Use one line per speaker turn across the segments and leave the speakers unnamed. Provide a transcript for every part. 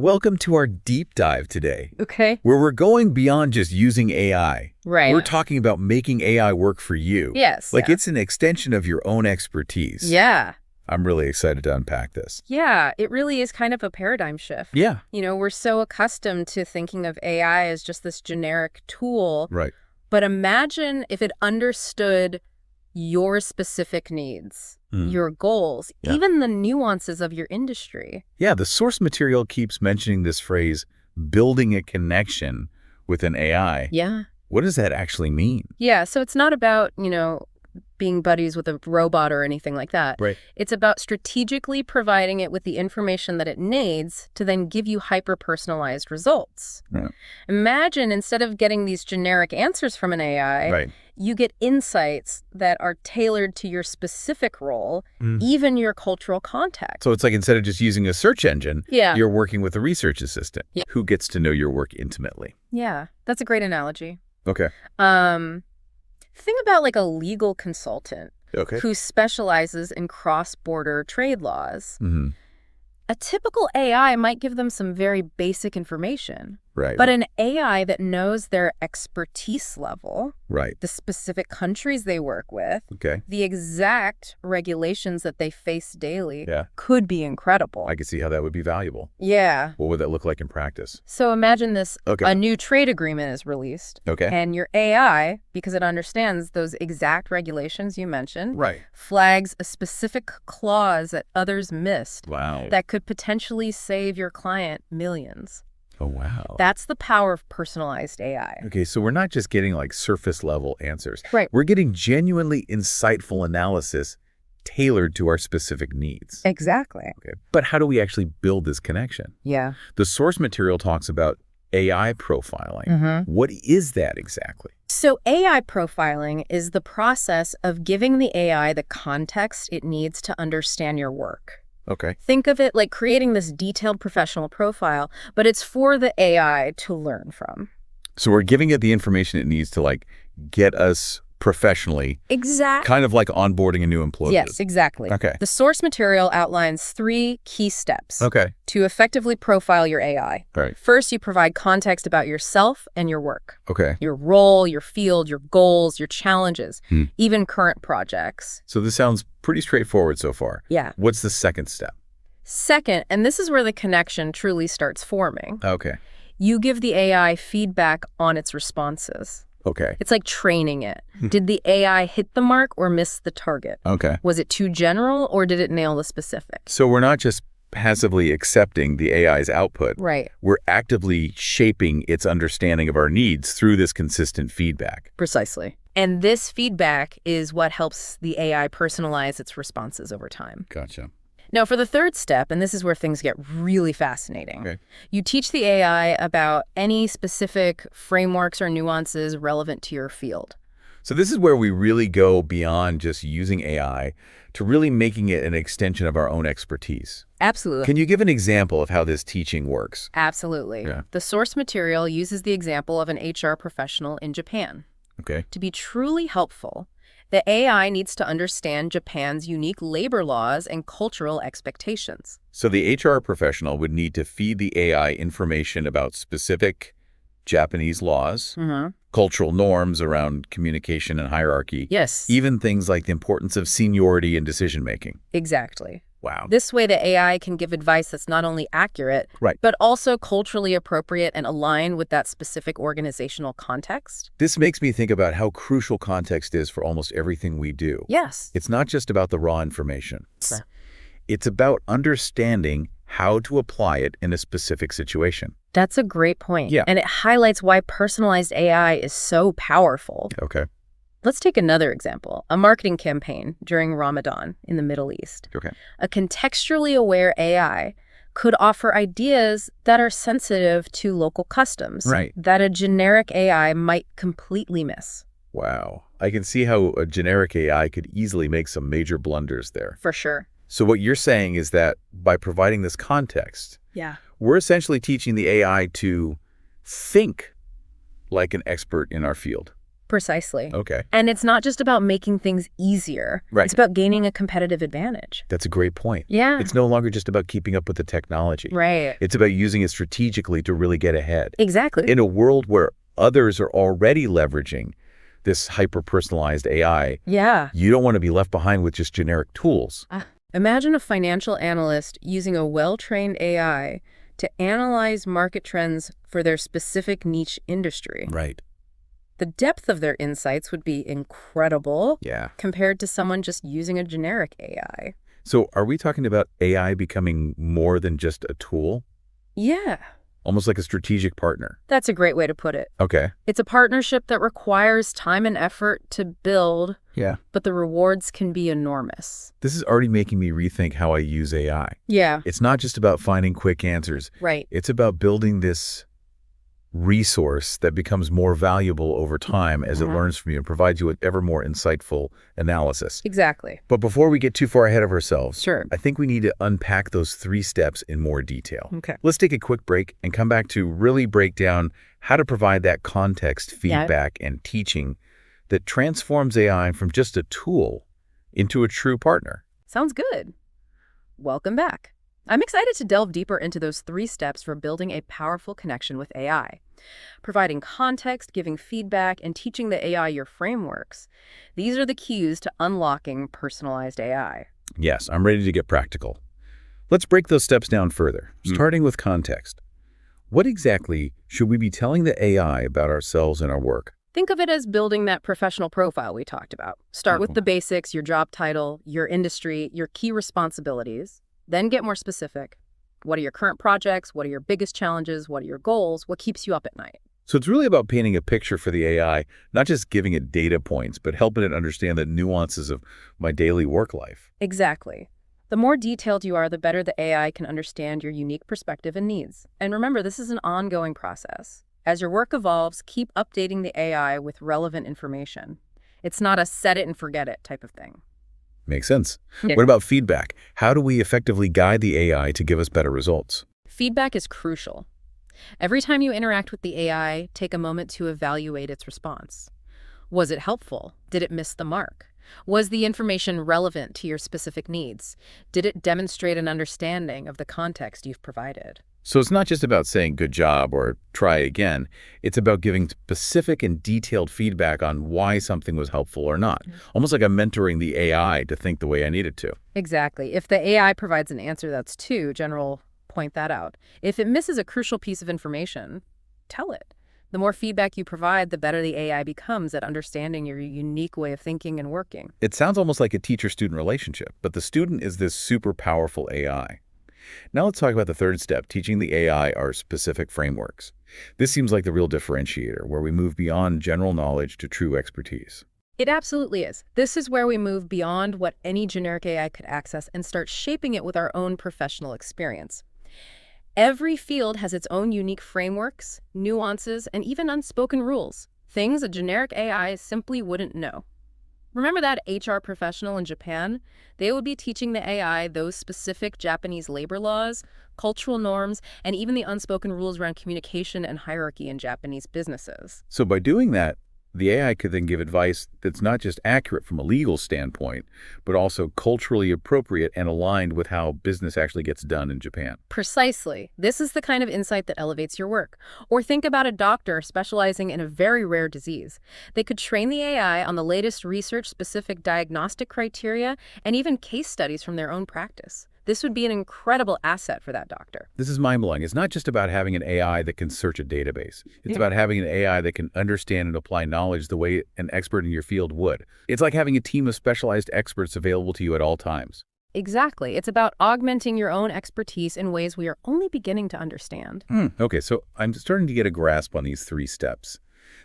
Welcome to our deep dive today,
Okay.
where we're going beyond just using AI.
Right.
We're talking about making AI work for you.
Yes.
Like
yeah.
it's an extension of your own expertise.
Yeah.
I'm really excited to unpack this.
Yeah. It really is kind of a paradigm shift.
Yeah.
We're so accustomed to thinking of AI as just this generic tool.
Right.
But imagine if it understood your specific needs, your goals, even the nuances of your industry.
Yeah, the source material keeps mentioning this phrase, building a connection with an AI.
Yeah.
What does that actually mean?
Yeah. So it's not about, being buddies with a robot or anything like that.
Right.
It's about strategically providing it with the information that it needs to then give you hyper-personalized results.
Yeah.
Imagine instead of getting these generic answers from an AI, you get insights that are tailored to your specific role, even your cultural context.
So it's like instead of just using a search engine,
Yeah.
you're working with a research assistant who gets to know your work intimately.
Yeah, that's a great analogy.
Okay.
Think about like a legal consultant
Okay.
who specializes in cross-border trade laws.
Mm-hmm.
A typical AI might give them some very basic information.
Right.
But an AI that knows their expertise level,
Right.
the specific countries they work with,
Okay.
the exact regulations that they face daily
Yeah.
could be incredible.
I can see how that would be valuable.
Yeah.
What would that look like in practice?
So imagine this,
Okay.
a new trade agreement is released.
Okay.
And your AI, because it understands those exact regulations you mentioned,
Right.
flags a specific clause that others missed
Wow.
that could potentially save your client millions.
Oh, wow.
That's the power of personalized AI.
Okay, so we're not just getting like surface level answers.
Right.
We're getting genuinely insightful analysis tailored to our specific needs.
Exactly.
Okay. But how do we actually build this connection?
Yeah.
The source material talks about AI profiling. What is that exactly?
So AI profiling is the process of giving the AI the context it needs to understand your work.
Okay.
Think of it like creating this detailed professional profile, but it's for the AI to learn from.
So we're giving it the information it needs to like get us professionally,
Exactly.
kind of like onboarding a new employee.
Yes, exactly.
Okay.
The source material outlines 3 key steps
Okay.
to effectively profile your AI.
All right.
First, you provide context about yourself and your work.
Okay.
Your role, your field, your goals, your challenges, even current projects.
So this sounds pretty straightforward so far.
Yeah.
What's the second step?
Second, and this is where the connection truly starts forming,
Okay.
you give the AI feedback on its responses.
Okay.
It's like training it. Did the AI hit the mark or miss the target?
Okay.
Was it too general or did it nail the specific?
So we're not just passively accepting the AI's output.
Right.
We're actively shaping its understanding of our needs through this consistent feedback.
Precisely. And this feedback is what helps the AI personalize its responses over time.
Gotcha.
Now, for the third step, and this is where things get really fascinating,
Okay.
you teach the AI about any specific frameworks or nuances relevant to your field.
So this is where we really go beyond just using AI to really making it an extension of our own expertise.
Absolutely.
Can you give an example of how this teaching works?
Absolutely.
Yeah.
The source material uses the example of an HR professional in Japan.
Okay.
To be truly helpful, the AI needs to understand Japan's unique labor laws and cultural expectations.
So the HR professional would need to feed the AI information about specific Japanese laws, cultural norms around communication and hierarchy,
Yes.
even things like the importance of seniority and decision-making.
Exactly.
Wow.
This way, the AI can give advice that's not only accurate,
Right.
but also culturally appropriate and aligned with that specific organizational context.
This makes me think about how crucial context is for almost everything we do.
Yes.
It's not just about the raw information.
Right.
It's about understanding how to apply it in a specific situation.
That's a great point.
Yeah.
And it highlights why personalized AI is so powerful.
Okay.
Let's take another example, a marketing campaign during Ramadan in the Middle East.
Okay.
A contextually aware AI could offer ideas that are sensitive to local customs
Right.
that a generic AI might completely miss.
Wow. I can see how a generic AI could easily make some major blunders there.
For sure.
So what you're saying is that by providing this context,
Yeah.
we're essentially teaching the AI to think like an expert in our field.
Precisely.
Okay.
And it's not just about making things easier.
Right.
It's about gaining a competitive advantage.
That's a great point.
Yeah.
It's no longer just about keeping up with the technology.
Right.
It's about using it strategically to really get ahead.
Exactly.
In a world where others are already leveraging this hyper-personalized AI, you don't want to be left behind with just generic tools.
Imagine a financial analyst using a well-trained AI to analyze market trends for their specific niche industry.
Right.
The depth of their insights would be incredible compared to someone just using a generic AI.
So are we talking about AI becoming more than just a tool?
Yeah.
Almost like a strategic partner.
That's a great way to put it.
Okay.
It's a partnership that requires time and effort to build, but the rewards can be enormous.
This is already making me rethink how I use AI.
Yeah.
It's not just about finding quick answers.
Right.
It's about building this resource that becomes more valuable over time as it learns from you and provides you with ever more insightful analysis.
Exactly.
But before we get too far ahead of ourselves,
Sure.
I think we need to unpack those 3 steps in more detail.
Okay.
Let's take a quick break and come back to really break down how to provide that context, feedback, and teaching that transforms AI from just a tool into a true partner.
Sounds good. Welcome back. I'm excited to delve deeper into those 3 steps for building a powerful connection with AI. Providing context, giving feedback, and teaching the AI your frameworks. These are the keys to unlocking personalized AI.
Yes, I'm ready to get practical. Let's break those steps down further, starting with context. What exactly should we be telling the AI about ourselves and our work?
Think of it as building that professional profile we talked about. Start with the basics, your job title, your industry, your key responsibilities. Then get more specific. What are your current projects? What are your biggest challenges? What are your goals? What keeps you up at night?
So it's really about painting a picture for the AI, not just giving it data points, but helping it understand the nuances of my daily work life.
Exactly. The more detailed you are, the better the AI can understand your unique perspective and needs. And remember, this is an ongoing process. As your work evolves, keep updating the AI with relevant information. It's not a set it and forget it type of thing.
Makes sense. What about feedback? How do we effectively guide the AI to give us better results?
Feedback is crucial. Every time you interact with the AI, take a moment to evaluate its response. Was it helpful? Did it miss the mark? Was the information relevant to your specific needs? Did it demonstrate an understanding of the context you've provided?
So it's not just about saying good job or try again. It's about giving specific and detailed feedback on why something was helpful or not. Almost like I'm mentoring the AI to think the way I need it to.
Exactly. If the AI provides an answer that's too general, point that out. If it misses a crucial piece of information, tell it. The more feedback you provide, the better the AI becomes at understanding your unique way of thinking and working.
It sounds almost like a teacher-student relationship, but the student is this super powerful AI. Now let's talk about the third step, teaching the AI our specific frameworks. This seems like the real differentiator, where we move beyond general knowledge to true expertise.
It absolutely is. This is where we move beyond what any generic AI could access and start shaping it with our own professional experience. Every field has its own unique frameworks, nuances, and even unspoken rules, things a generic AI simply wouldn't know. Remember that HR professional in Japan? They would be teaching the AI those specific Japanese labor laws, cultural norms, and even the unspoken rules around communication and hierarchy in Japanese businesses.
So by doing that, the AI could then give advice that's not just accurate from a legal standpoint, but also culturally appropriate and aligned with how business actually gets done in Japan.
Precisely. This is the kind of insight that elevates your work. Or think about a doctor specializing in a very rare disease. They could train the AI on the latest research-specific diagnostic criteria and even case studies from their own practice. This would be an incredible asset for that doctor.
This is mind-blowing. It's not just about having an AI that can search a database. It's about having an AI that can understand and apply knowledge the way an expert in your field would. It's like having a team of specialized experts available to you at all times.
Exactly. It's about augmenting your own expertise in ways we are only beginning to understand.
Okay, so I'm starting to get a grasp on these 3 steps.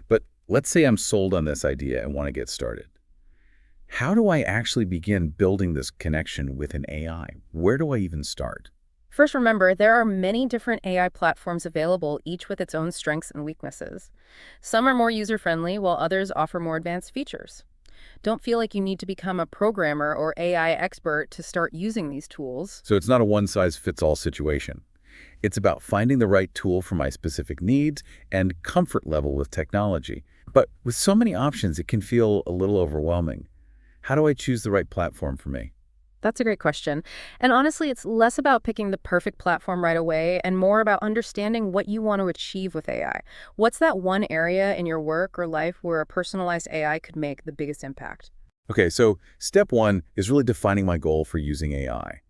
But let's say I'm sold on this idea and want to get started. How do I actually begin building this connection with an AI? Where do I even start?
First, remember, there are many different AI platforms available, each with its own strengths and weaknesses. Some are more user-friendly, while others offer more advanced features. Don't feel like you need to become a programmer or AI expert to start using these tools.
So it's not a one-size-fits-all situation. It's about finding the right tool for my specific needs and comfort level with technology. But with so many options, it can feel a little overwhelming. How do I choose the right platform for me?
That's a great question. And honestly, it's less about picking the perfect platform right away and more about understanding what you want to achieve with AI. What's that one area in your work or life where a personalized AI could make the biggest impact?
Okay, so step one is really defining my goal for using AI.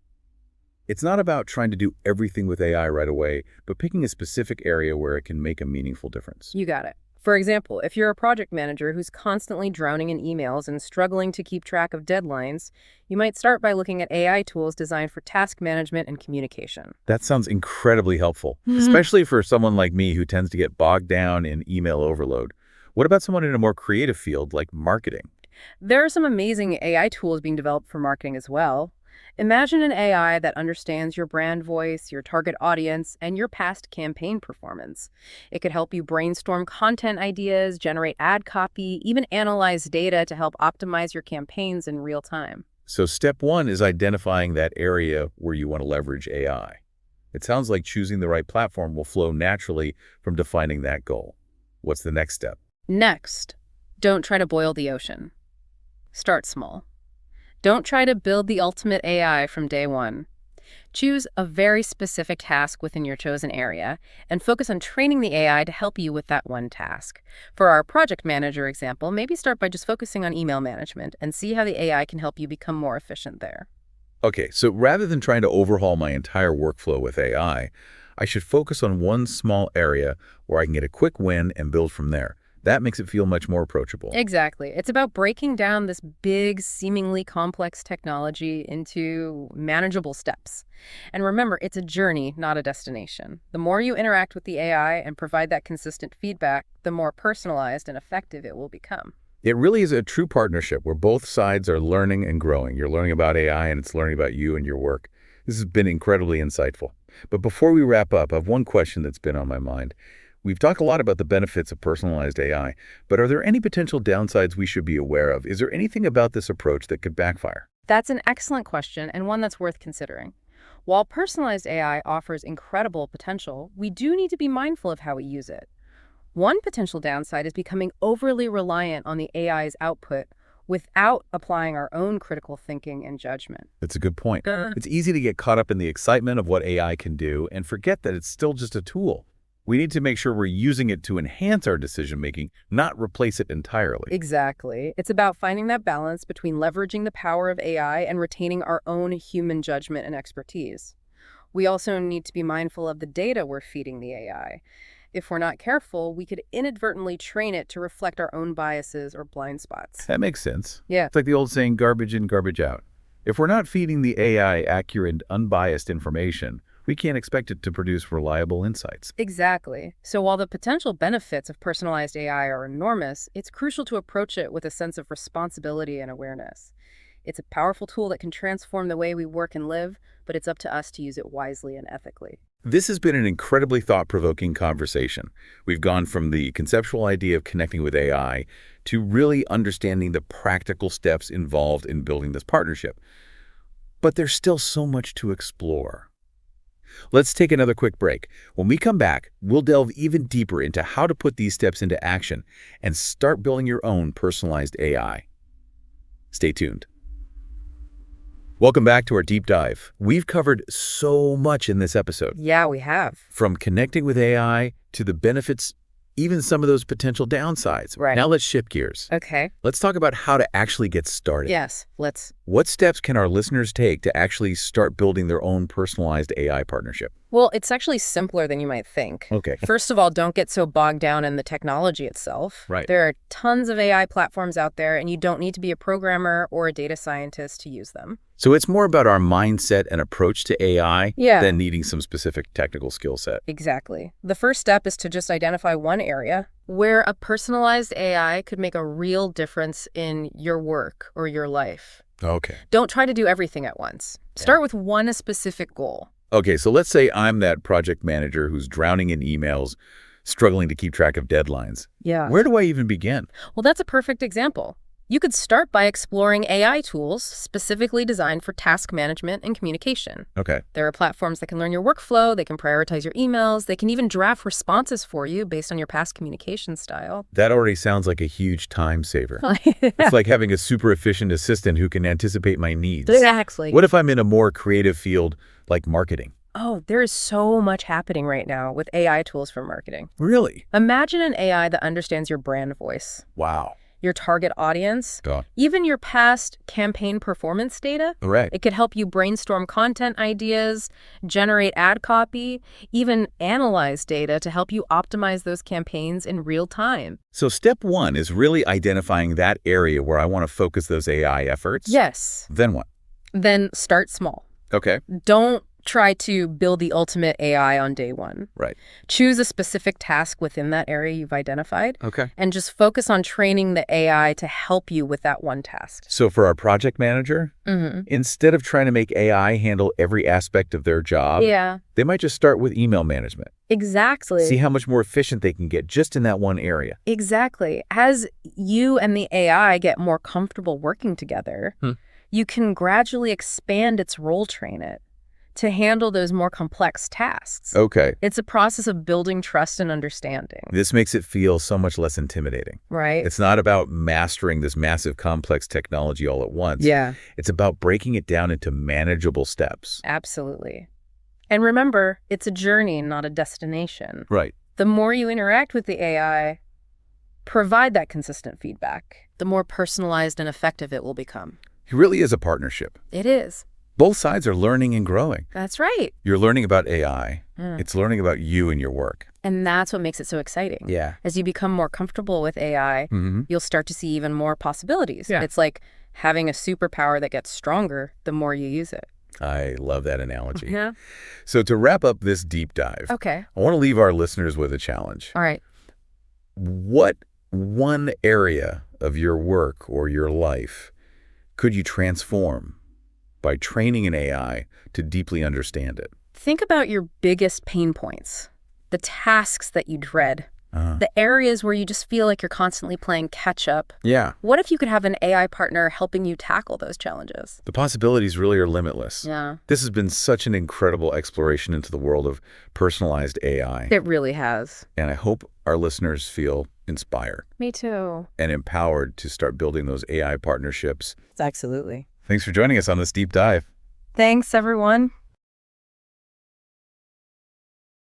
It's not about trying to do everything with AI right away, but picking a specific area where it can make a meaningful difference.
You got it. For example, if you're a project manager who's constantly drowning in emails and struggling to keep track of deadlines, you might start by looking at AI tools designed for task management and communication.
That sounds incredibly helpful,
Mhm.
especially for someone like me who tends to get bogged down in email overload. What about someone in a more creative field like marketing?
There are some amazing AI tools being developed for marketing as well. Imagine an AI that understands your brand voice, your target audience, and your past campaign performance. It could help you brainstorm content ideas, generate ad copy, even analyze data to help optimize your campaigns in real time.
So step one is identifying that area where you want to leverage AI. It sounds like choosing the right platform will flow naturally from defining that goal. What's the next step?
Next, don't try to boil the ocean. Start small. Don't try to build the ultimate AI from day one. Choose a very specific task within your chosen area and focus on training the AI to help you with that one task. For our project manager example, maybe start by just focusing on email management and see how the AI can help you become more efficient there.
Okay, so rather than trying to overhaul my entire workflow with I should focus on one small area where I can get a quick win and build from there. That makes it feel much more approachable.
Exactly. It's about breaking down this big, seemingly complex technology into manageable steps. And remember, it's a journey, not a destination. The more you interact with the AI and provide that consistent feedback, the more personalized and effective it will become.
It really is a true partnership where both sides are learning and growing. You're learning about AI and it's learning about you and your work. This has been incredibly insightful. But before we wrap up, I have one question that's been on my mind. We've talked a lot about the benefits of personalized AI, but are there any potential downsides we should be aware of? Is there anything about this approach that could backfire?
That's an excellent question and one that's worth considering. While personalized AI offers incredible potential, we do need to be mindful of how we use it. One potential downside is becoming overly reliant on the AI's output without applying our own critical thinking and judgment.
That's a good point. It's easy to get caught up in the excitement of what AI can do and forget that it's still just a tool. We need to make sure we're using it to enhance our decision-making, not replace it entirely.
Exactly. It's about finding that balance between leveraging the power of AI and retaining our own human judgment and expertise. We also need to be mindful of the data we're feeding the AI. If we're not careful, we could inadvertently train it to reflect our own biases or blind spots.
That makes sense.
Yeah,
It's like the old saying, garbage in, garbage out. If we're not feeding the AI accurate, unbiased information, we can't expect it to produce reliable insights.
exactly. So while the potential benefits of personalized AI are enormous, it's crucial to approach it with a sense of responsibility and awareness. It's a powerful tool that can transform the way we work and live, but it's up to us to use it wisely and ethically.
This has been an incredibly thought-provoking conversation. We've gone from the conceptual idea of connecting with AI to really understanding the practical steps involved in building this partnership. But there's still so much to explore. Let's take another quick break. When we come back, we'll delve even deeper into how to put these steps into action and start building your own personalized AI. Stay tuned. Welcome back to our deep dive. We've covered so much in this episode,
Yeah, we have.
from connecting with AI to the benefits, even some of those potential downsides.
Right.
Now let's shift gears.
Okay.
Let's talk about how to actually get started.
Yes, let's.
What steps can our listeners take to actually start building their own personalized AI partnership?
Well, it's actually simpler than you might think.
Okay.
First of all, don't get so bogged down in the technology itself.
Right.
There are tons of AI platforms out there, and you don't need to be a programmer or a data scientist to use them.
So it's more about our mindset and approach to AI
Yeah.
than needing some specific technical skill set.
Exactly. The first step is to just identify one area where a personalized AI could make a real difference in your work or your life.
Okay.
Don't try to do everything at once. Start with one specific goal.
Okay, so let's say I'm that project manager who's drowning in emails, struggling to keep track of deadlines.
Yeah.
Where do I even begin?
Well, that's a perfect example. You could start by exploring AI tools specifically designed for task management and communication.
Okay.
There are platforms that can learn your workflow, they can prioritize your emails, they can even draft responses for you based on your past communication style.
That already sounds like a huge time saver. It's like having a super efficient assistant who can anticipate my needs.
Exactly.
What if I'm in a more creative field like marketing?
Oh, there is so much happening right now with AI tools for marketing.
Really?
Imagine an AI that understands your brand voice,
Wow.
your target audience,
God.
even your past campaign performance data.
Right.
It could help you brainstorm content ideas, generate ad copy, even analyze data to help you optimize those campaigns in real time.
So step one is really identifying that area where I want to focus those AI efforts.
Yes.
Then what?
Then start small.
Okay.
Don't try to build the ultimate AI on day one.
Right.
Choose a specific task within that area you've identified.
Okay.
And just focus on training the AI to help you with that one task.
So for our project manager, instead of trying to make AI handle every aspect of their job,
Yeah,
they might just start with email management.
exactly.
See how much more efficient they can get just in that one area.
Exactly. As you and the AI get more comfortable working together, you can gradually expand its role, train it to handle those more complex tasks.
Okay.
It's a process of building trust and understanding,
This makes it feel so much less intimidating.
right?
It's not about mastering this massive complex technology all at once.
Yeah,
It's about breaking it down into manageable steps.
absolutely. And remember, it's a journey, not a destination.
Right.
The more you interact with the AI, provide that consistent feedback, the more personalized and effective it will become.
It really is a partnership.
It is.
Both sides are learning and growing.
That's right.
You're learning about AI. It's learning about you and your work.
And that's what makes it so exciting.
Yeah.
As you become more comfortable with AI, you'll start to see even more possibilities.
Yeah.
It's like having a superpower that gets stronger the more you use it.
I love that analogy.
Yeah.
So to wrap up this deep dive,
Okay.
I want to leave our listeners with a challenge.
All right.
What one area of your work or your life could you transform by training an AI to deeply understand it?
Think about your biggest pain points, the tasks that you dread, the areas where you just feel like you're constantly playing catch up.
Yeah.
What if you could have an AI partner helping you tackle those challenges?
The possibilities really are limitless.
Yeah,
This has been such an incredible exploration into the world of personalized AI.
it really has.
And I hope our listeners feel inspired
Me too.
and empowered to start building those AI partnerships.
Absolutely.
Thanks for joining us on this deep dive.
Thanks, everyone.